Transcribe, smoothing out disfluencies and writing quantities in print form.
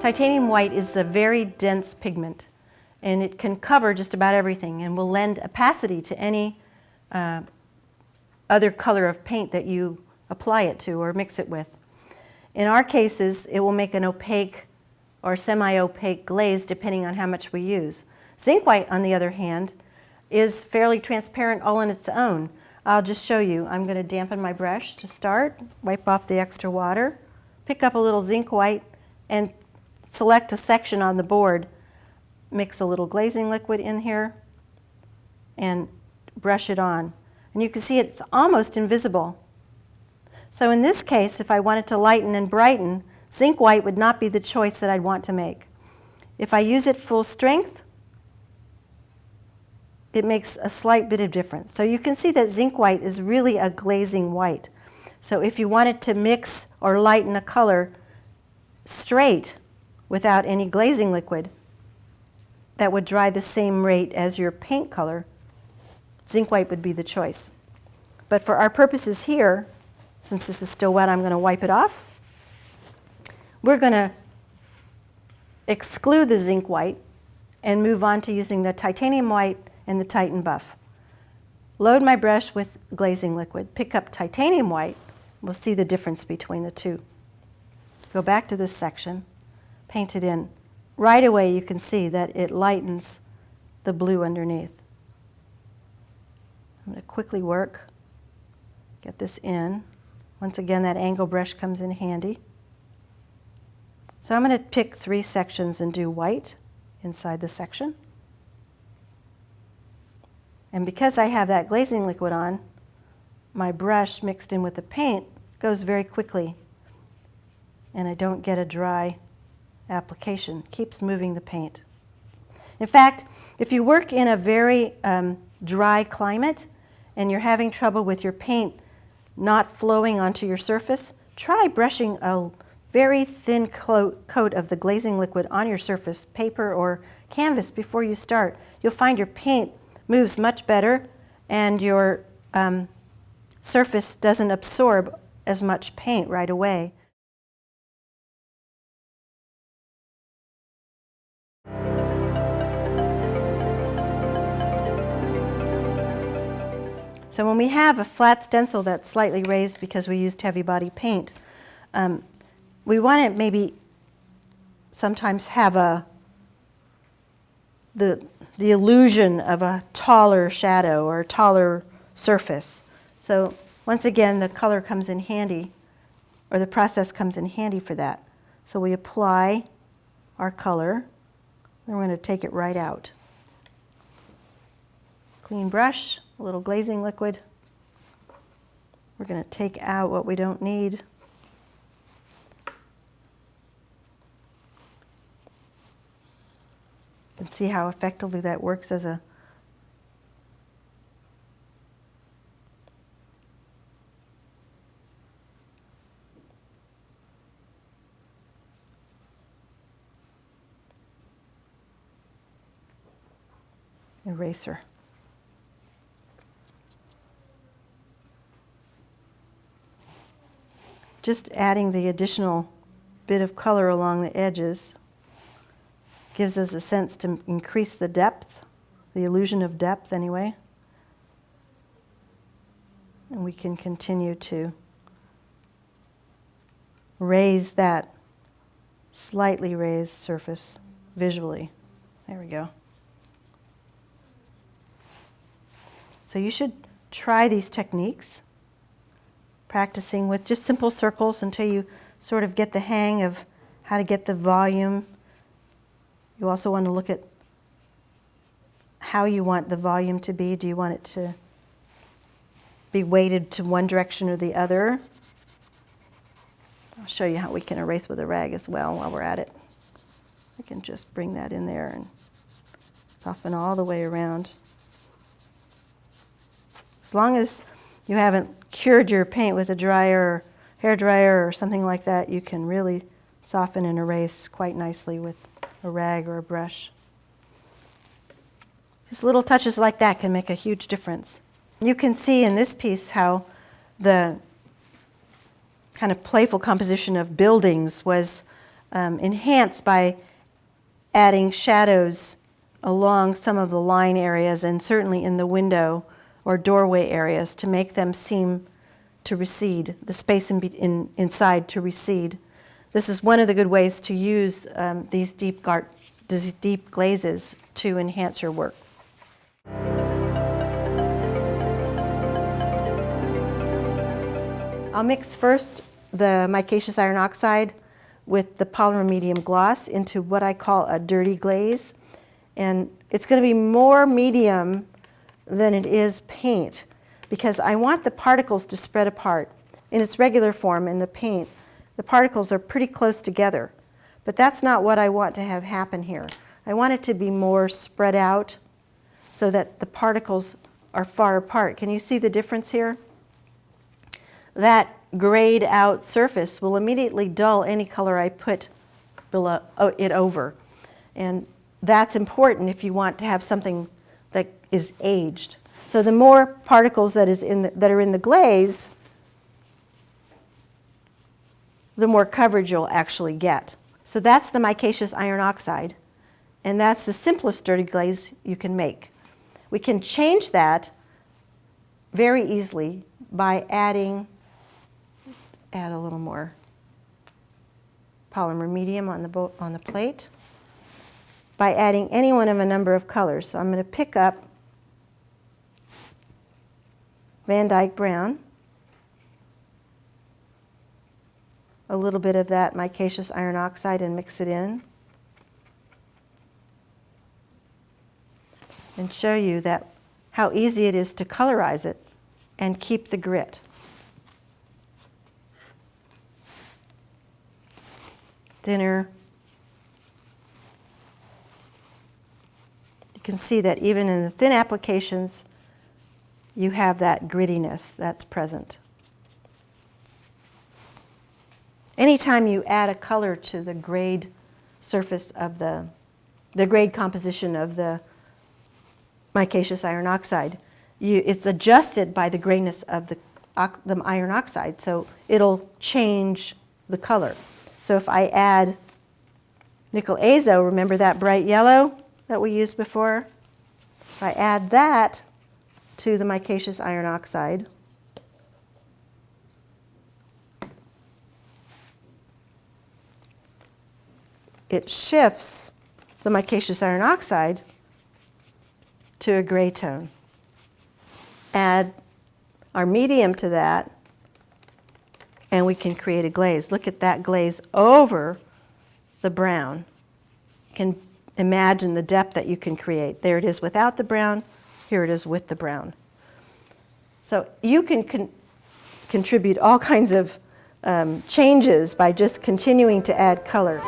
Titanium white is a very dense pigment, and it can cover just about everything and will lend opacity to any other color of paint that you apply it to or mix it with. In our cases, it will make an opaque or semi-opaque glaze depending on how much we use. Zinc white, on the other hand, is fairly transparent all on its own. I'll just show you. I'm going to dampen my brush to start, wipe off the extra water, pick up a little zinc white, and select a section on the board. Mix a little glazing liquid in here and brush it on. And you can see it's almost invisible. So in this case, if I wanted to lighten and brighten, zinc white would not be the choice that I'd want to make. If I use it full strength, it makes a slight bit of difference. So you can see that zinc white is really a glazing white. So if you wanted to mix or lighten a color straight without any glazing liquid, that would dry the same rate as your paint color, zinc white would be the choice. But for our purposes here, since this is still wet, I'm going to wipe it off. We're going to exclude the zinc white and move on to using the titanium white and the Titan buff. Load my brush with glazing liquid, pick up titanium white, we'll see the difference between the two. Go back to this section, paint it in. Right away you can see that it lightens the blue underneath. I'm going to quickly work, get this in. Once again, that angle brush comes in handy. So I'm going to pick 3 sections and do white inside the section. And because I have that glazing liquid on, my brush mixed in with the paint goes very quickly, and I don't get a dry application. Keeps moving the paint. In fact, if you work in a very dry climate and you're having trouble with your paint not flowing onto your surface, try brushing a very thin coat of the glazing liquid on your surface, paper or canvas, before you start. You'll find your paint moves much better and your surface doesn't absorb as much paint right away. So when we have a flat stencil that's slightly raised because we used heavy body paint, we want to maybe sometimes have the illusion of a taller shadow or a taller surface. So once again, the color comes in handy, or the process comes in handy for that. So we apply our color, then we're going to take it right out. Clean brush, a little glazing liquid. We're going to take out what we don't need. And see how effectively that works as a eraser. Just adding the additional bit of color along the edges gives us a sense to increase the depth, the illusion of depth anyway. And we can continue to raise that slightly raised surface visually. There we go. So you should try these techniques, practicing with just simple circles until you sort of get the hang of how to get the volume. You also want to look at how you want the volume to be. Do you want it to be weighted to one direction or the other? I'll show you how we can erase with a rag as well while we're at it. We can just bring that in there and soften all the way around. As long as you haven't cured your paint with a dryer or hair dryer or something like that, you can really soften and erase quite nicely with a rag or a brush. Just little touches like that can make a huge difference. You can see in this piece how the kind of playful composition of buildings was enhance by adding shadows along some of the line areas and certainly in the window or doorway areas to make them seem to recede, the space inside to recede. This is one of the good ways to use these deep glazes to enhance your work. I'll mix first the micaceous iron oxide with the polymer medium gloss into what I call a dirty glaze. And it's going to be more medium than it is paint because I want the particles to spread apart. In its regular form in the paint, the particles are pretty close together, but that's not what I want to have happen here. I want it to be more spread out so that the particles are far apart. Can you see the difference here? That grayed out surface will immediately dull any color I put below it over. And that's important if you want to have something that is aged. So the more particles that are in the glaze, the more coverage you'll actually get. So that's the micaceous iron oxide, and that's the simplest dirty glaze you can make. We can change that very easily by adding, just add a little more polymer medium on the plate, by adding any one of a number of colors. So I'm going to pick up Van Dyke Brown, a little bit of that micaceous iron oxide and mix it in, and show you that how easy it is to colorize it and keep the grit. Thinner. You can see that even in the thin applications, you have that grittiness that's present. Anytime you add a color to the grayed surface of the grayed composition of the micaceous iron oxide, it's adjusted by the grayness of the iron oxide, so it'll change the color. So if I add nickel azo, remember that bright yellow that we used before? If I add that to the micaceous iron oxide, it shifts the micaceous iron oxide to a gray tone. Add our medium to that, and we can create a glaze. Look at that glaze over the brown. You can imagine the depth that you can create. There it is without the brown, here it is with the brown. So you can contribute all kinds of changes by just continuing to add color.